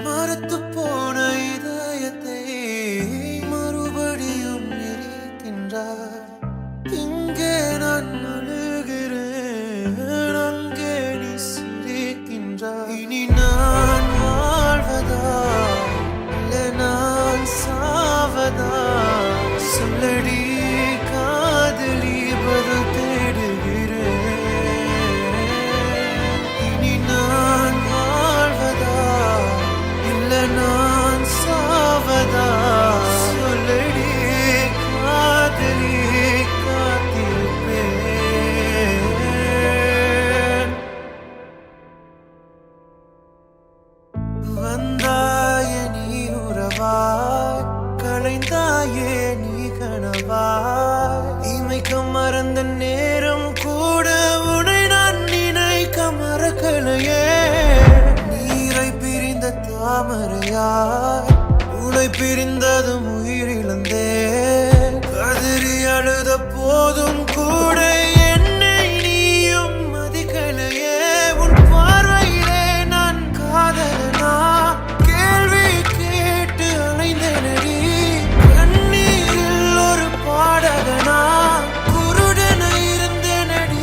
மரத்து போன இதயத்தை மறுபடியும் எரிக்கின்றார். இங்கே நான் அழுகிறேன், அங்கே நீ சிரிக்கின்றார். இனி நான் வாழ்வதா இல்லை நான் சாவதா? சொல்லடி காதலி, பதில் தேடுகிறேன். இனி நான் வாழ்வதா இல்லை நான் சாவதா? சொல்லடி காதலி, காத்திருப்பேன். வந்தாயே நீ உறவாய், களைந்தாயே நீ கனவாய். இமைக்க மறந்த நேரம் கூட உன்னை நான் நினைக்க மறக்கலையே. நீரை பிரிந்த தாமரையாய் உன்னை பிரிந்ததும் உயிரிழந்தே. கதறி அழுத போதும் கூட என்னை நீயும் மதிக்கலையே. உன் பார்வையிலே நான் காதலனா? கேள்வி கேட்டு அலைந்தனடி. கண்ணீரில் ஒரு பாடகனா? குருடன இருந்தனடி.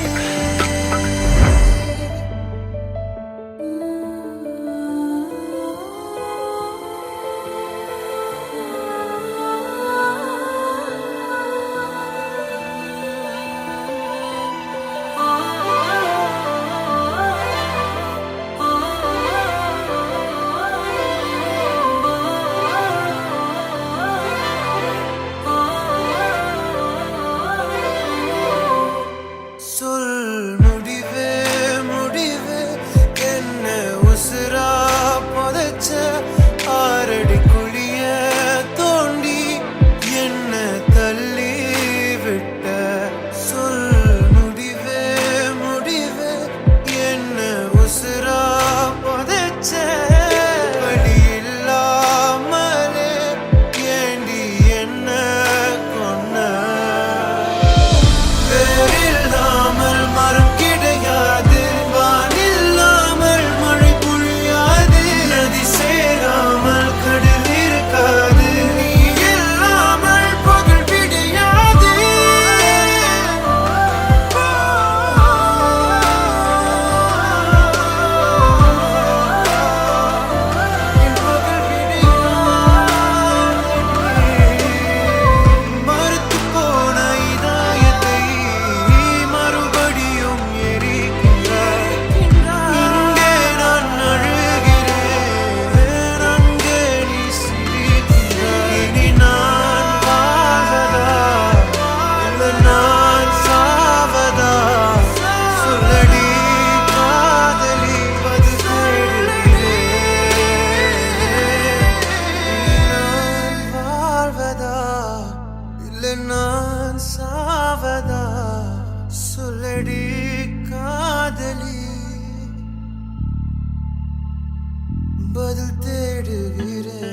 சொல் முடிவே முடிவே, என்ன உசுரா புதைச்ச ஆறடி குழிய தோண்டி என்ன தள்ளி விட்ட. சொல் முடிவே முடிவே, என்ன உசுரா புதைச்ச வழி இல்லாமலே ஏண்டி என்ன கொன்ன? வேறில்லாமல் மரம் கிடையாது, வானில்லாமல் மழை பொழியாது. நதி சேராமல் கடல் இருக்காது, நீ இல்லாமல் பகல் விடியாது. என் பகல் விடியாது. மறுத்து போன இதயத்தை மறுபடியும் எரிக்கின்றாய். இங்கே நான் அழுகிறேன், அங்கே நீ சிரிக்கின்றாய். இனி நான் வாழ்வதா இல்லை நான் சாவதா? சொல்லடி காதலி, பதில் தேடுகிறேன். நான் வாழ்வதா இல்லை நான் சாவதா? சொல்லடி காதலி, பதில் தேடுகிறேன்.